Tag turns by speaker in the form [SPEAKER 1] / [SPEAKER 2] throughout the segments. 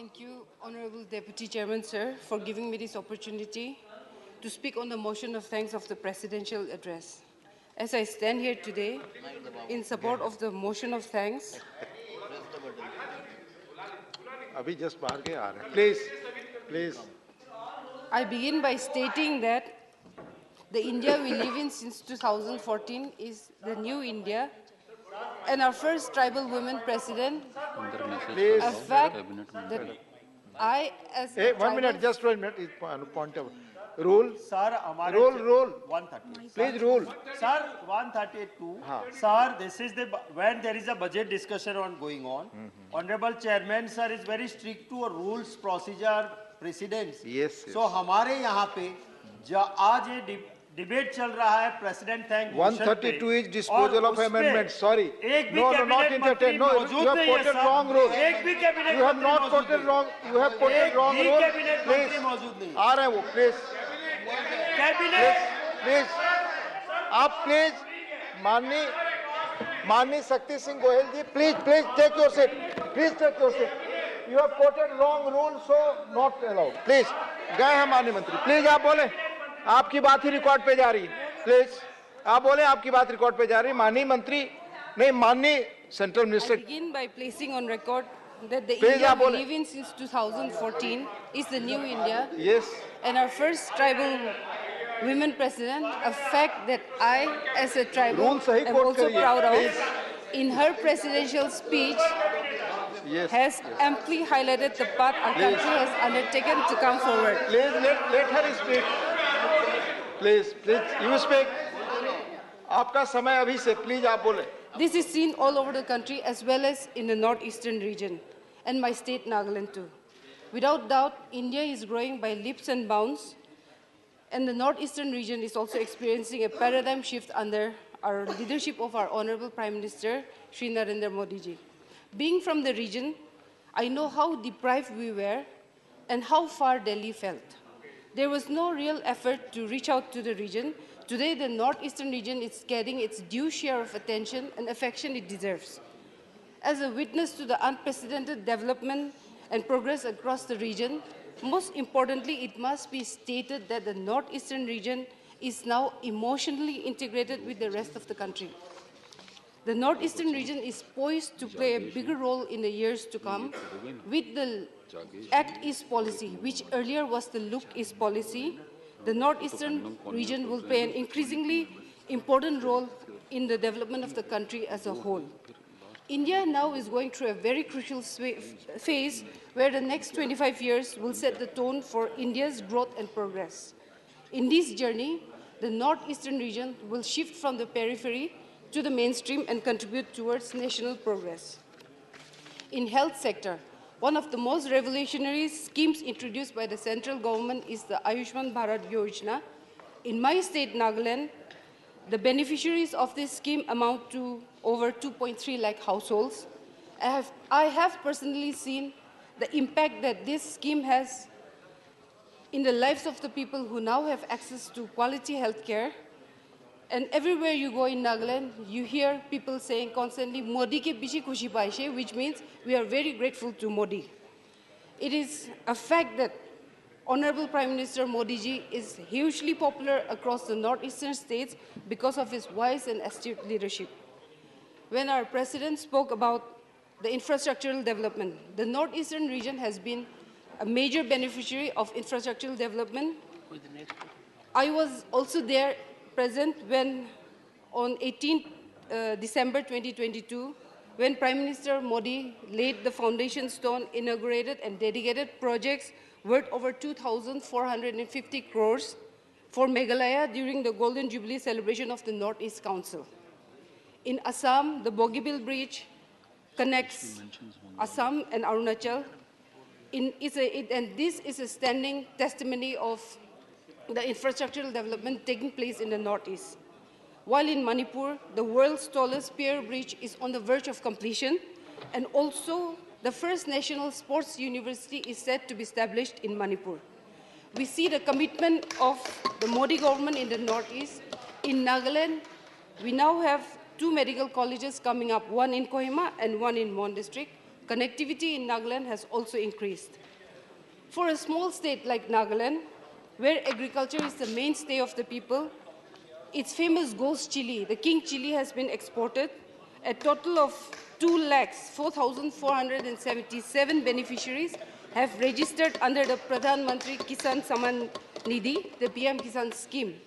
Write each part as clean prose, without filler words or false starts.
[SPEAKER 1] Thank you, Honorable Deputy Chairman, sir, for giving me this opportunity to speak on the motion of thanks of the presidential address. As I stand here today in support of the motion of thanks,
[SPEAKER 2] Please.
[SPEAKER 1] I begin by stating that the India we live in since 2014 is the new India, and our first tribal women president,
[SPEAKER 2] Please.
[SPEAKER 1] a fact that I, as
[SPEAKER 2] Hey,
[SPEAKER 1] a
[SPEAKER 2] 1 minute,
[SPEAKER 1] tribal,
[SPEAKER 2] just 1 minute. Point of rule.
[SPEAKER 3] Sir,
[SPEAKER 2] Rule.
[SPEAKER 3] 130.
[SPEAKER 2] Please rule.
[SPEAKER 3] Sir, 132. Sir, this is the when there is a budget discussion going on. Honorable Chairman, sir, is very strict to a rules, procedure, precedents.
[SPEAKER 2] Yes.
[SPEAKER 3] So हमारे यहाँ पे आज ये debate चल रहा है president thank
[SPEAKER 2] 132 is disposal of amendments. Sorry.
[SPEAKER 3] एक भी
[SPEAKER 2] No,
[SPEAKER 3] cabinet
[SPEAKER 2] not entertain. No, you have quoted wrong rule.
[SPEAKER 3] एक भी cabinet
[SPEAKER 2] You have not quoted wrong. You have quoted wrong rule.
[SPEAKER 3] Cabinet मंत्री
[SPEAKER 2] Please.
[SPEAKER 3] मौजूद नहीं
[SPEAKER 2] आ रहे हैं वो. Please.
[SPEAKER 3] Cabinet
[SPEAKER 2] Please. आप please. माननीय शक्ति सिंह गोयल जी, please take your seat. Please take your seat. You have quoted wrong rule, so not allowed. Please. गए हैं माननीय मंत्री. Please आप बोले. आपकी बात ही रिकॉर्ड पे जा रही है. Please. आप बोले आपकी बात रिकॉर्ड पे जा रही है. माननीय मंत्री नहीं, माननीय central
[SPEAKER 1] I
[SPEAKER 2] minister.
[SPEAKER 1] begin by placing on record that the
[SPEAKER 2] Please,
[SPEAKER 1] India we
[SPEAKER 2] Abole.
[SPEAKER 1] live in since 2014 is the new India,
[SPEAKER 2] Yes.
[SPEAKER 1] and our first tribal women president, a fact that I, as a tribal,
[SPEAKER 2] Rule sahi
[SPEAKER 1] am
[SPEAKER 2] quote
[SPEAKER 1] also
[SPEAKER 2] kariye.
[SPEAKER 1] proud of.
[SPEAKER 2] Please.
[SPEAKER 1] In her presidential speech,
[SPEAKER 2] Yes.
[SPEAKER 1] has amply highlighted the path our country has undertaken to come forward.
[SPEAKER 2] Please let her speak. Please, you speak. आपका समय अभी से, please आप बोले.
[SPEAKER 1] This is seen all over the country as well as in the northeastern region and my state Nagaland too. Without doubt, India is growing by leaps and bounds, and the northeastern region is also experiencing a paradigm shift under our leadership of our Honorable Prime Minister, Shri Narendra Modi ji. Being from the region, I know how deprived we were and how far Delhi felt. There was no real effort to reach out to the region. Today, the northeastern region is getting its due share of attention and affection it deserves. As a witness to the unprecedented development and progress across the region, most importantly, it must be stated that the northeastern region is now emotionally integrated with the rest of the country. The northeastern region is poised to play a bigger role in the years to come with the Act East policy, which earlier was the Look East policy. The northeastern region will play an increasingly important role in the development of the country as a whole. India now is going through a very crucial phase where the next 25 years will set the tone for India's growth and progress. In this journey, the northeastern region will shift from the periphery to the mainstream and contribute towards national progress. In health sector, one of the most revolutionary schemes introduced by the central government is the Ayushman Bharat Yojana. In my state, Nagaland, the beneficiaries of this scheme amount to over 2.3 lakh households. I have personally seen the impact that this scheme has in the lives of the people who now have access to quality health care. And everywhere you go in Nagaland, you hear people saying constantly, Modi ke piche khushi paishe, which means we are very grateful to Modi. It is a fact that Honorable Prime Minister Modi ji is hugely popular across the northeastern states because of his wise and astute leadership. When our president spoke about the infrastructural development, the northeastern region has been a major beneficiary of infrastructural development. I was also there present when on 18th December 2022, when Prime Minister Modi laid the foundation stone, inaugurated and dedicated projects worth over 2,450 crores for Meghalaya during the Golden Jubilee celebration of the Northeast Council. In Assam, the Bogibeel Bridge connects Assam and Arunachal. And this is a standing testimony of the infrastructural development taking place in the Northeast. While in Manipur, the world's tallest pier bridge is on the verge of completion, and also the first national sports university is set to be established in Manipur. We see the commitment of the Modi government in the Northeast. In Nagaland, we now have 2 medical colleges coming up, one in Kohima and one in Mon district. Connectivity in Nagaland has also increased. For a small state like Nagaland, where agriculture is the mainstay of the people, its famous ghost chili, the king chili, has been exported. A total of 2,04,477 beneficiaries have registered under the Pradhan Mantri Kisan Samman Nidhi, the PM Kisan scheme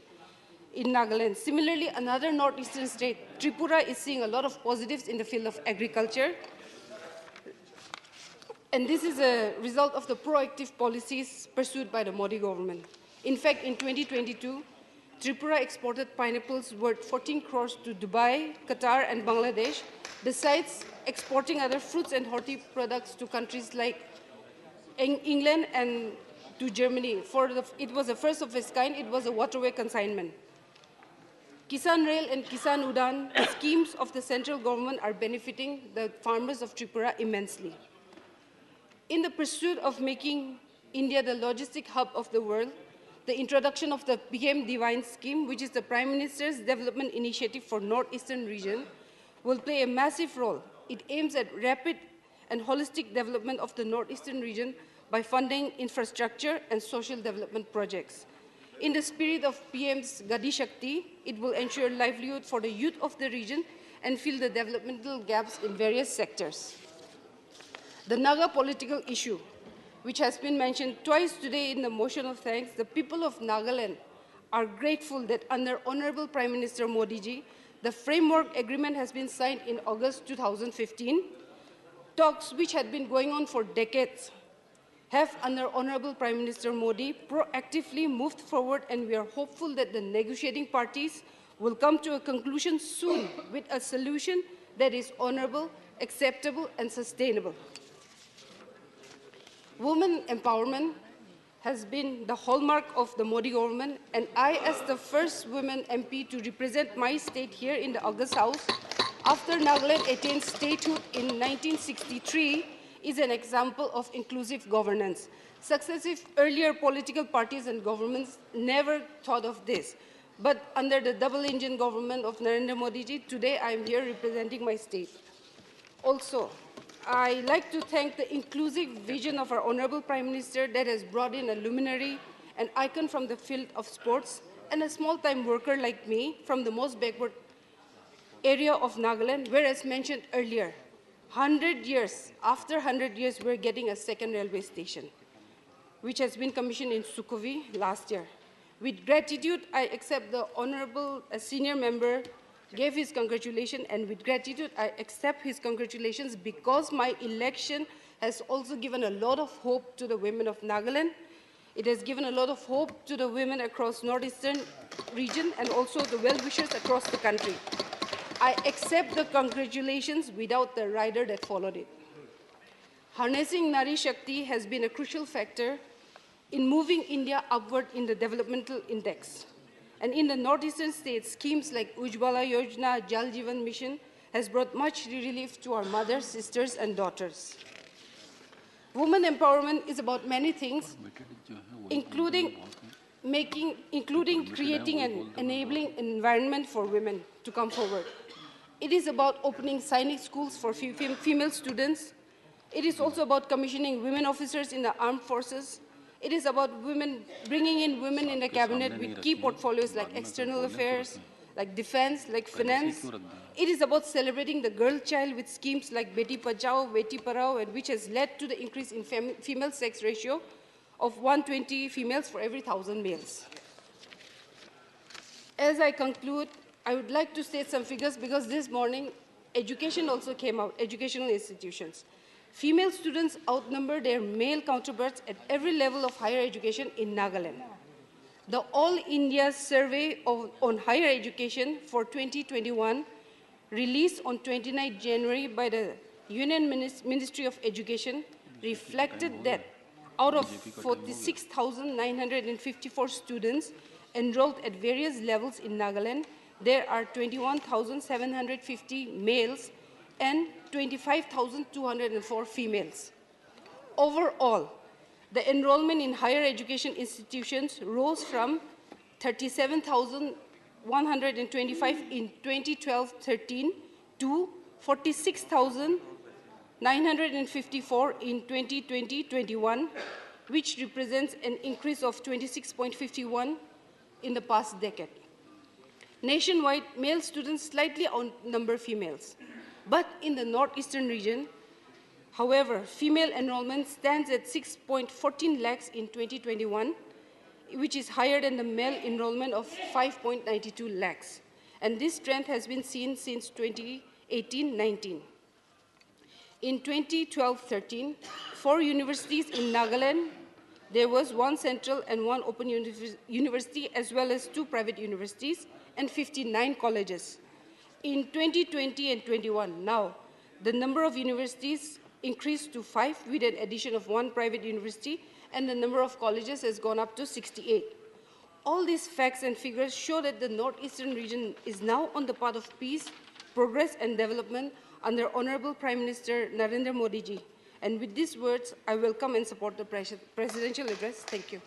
[SPEAKER 1] in Nagaland. Similarly, another northeastern state, Tripura, is seeing a lot of positives in the field of agriculture. And this is a result of the proactive policies pursued by the Modi government. In fact, in 2022, Tripura exported pineapples worth 14 crores to Dubai, Qatar, and Bangladesh, besides exporting other fruits and horti products to countries like England and to Germany. It was the first of its kind. It was a waterway consignment. Kisan Rail and Kisan Udan schemes of the central government are benefiting the farmers of Tripura immensely. In the pursuit of making India the logistic hub of the world, the introduction of the PM Divine scheme, which is the Prime Minister's development initiative for Northeastern region, will play a massive role. It aims at rapid and holistic development of the Northeastern region by funding infrastructure and social development projects. In the spirit of PM's Gadi Shakti, it will ensure livelihood for the youth of the region and fill the developmental gaps in various sectors. The Naga political issue, which has been mentioned twice today in the motion of thanks, the people of Nagaland are grateful that under Honorable Prime Minister Modi ji, the framework agreement has been signed in August 2015. Talks which had been going on for decades have, under Honorable Prime Minister Modi, proactively moved forward, and we are hopeful that the negotiating parties will come to a conclusion soon with a solution that is honorable, acceptable, and sustainable. Women empowerment has been the hallmark of the Modi government, and I, as the first women MP to represent my state here in the August House, after Nagaland attained statehood in 1963, is an example of inclusive governance. Successive earlier political parties and governments never thought of this. But under the double-engine government of Narendra Modi ji, today I am here representing my state. Also, I like to thank the inclusive vision of our Honorable Prime Minister that has brought in a luminary, an icon from the field of sports, and a small-time worker like me from the most backward area of Nagaland, where, as mentioned earlier, 100 years, after 100 years, we're getting a second railway station, which has been commissioned in Sukhumvit last year. With gratitude, I accept the Honorable senior member gave his congratulations, and with gratitude, I accept his congratulations because my election has also given a lot of hope to the women of Nagaland. It has given a lot of hope to the women across Northeastern region and also the well-wishers across the country. I accept the congratulations without the rider that followed it. Harnessing Nari Shakti has been a crucial factor in moving India upward in the developmental index. And in the northeastern states, schemes like Ujjwala Yojana, Jal Jeevan Mission has brought much relief to our mothers, sisters, and daughters. Women empowerment is about many things, including creating an enabling environment for women to come forward. It is about opening Sainik schools for female students. It is also about commissioning women officers in the armed forces. It is about bringing in women in the cabinet with key portfolios like external affairs, like defense, like finance. It is about celebrating the girl child with schemes like Beti Pachao, Beti Parao, and which has led to the increase in female sex ratio of 120 females for every 1,000 males. As I conclude, I would like to state some figures because this morning education also came out, educational institutions. Female students outnumber their male counterparts at every level of higher education in Nagaland. The All India Survey on Higher Education for 2021, released on 29 January by the Union Ministry of Education, reflected that out of 46,954 students enrolled at various levels in Nagaland, there are 21,750 males and 25,204 females. Overall, the enrollment in higher education institutions rose from 37,125 in 2012-13 to 46,000 954 in 2020-21, which represents an increase of 26.51 in the past decade. Nationwide, male students slightly outnumber females. But in the northeastern region, however, female enrollment stands at 6.14 lakhs in 2021, which is higher than the male enrollment of 5.92 lakhs. And this trend has been seen since 2018-19. In 2012-13, 4 universities in Nagaland, there was 1 central and 1 open university, as well as 2 private universities and 59 colleges. In 2020 and 21, now, the number of universities increased to 5 with an addition of 1 private university, and the number of colleges has gone up to 68. All these facts and figures show that the northeastern region is now on the path of peace, progress and development under Honorable Prime Minister Narendra Modi ji. And with these words, I welcome and support the presidential address. Thank you.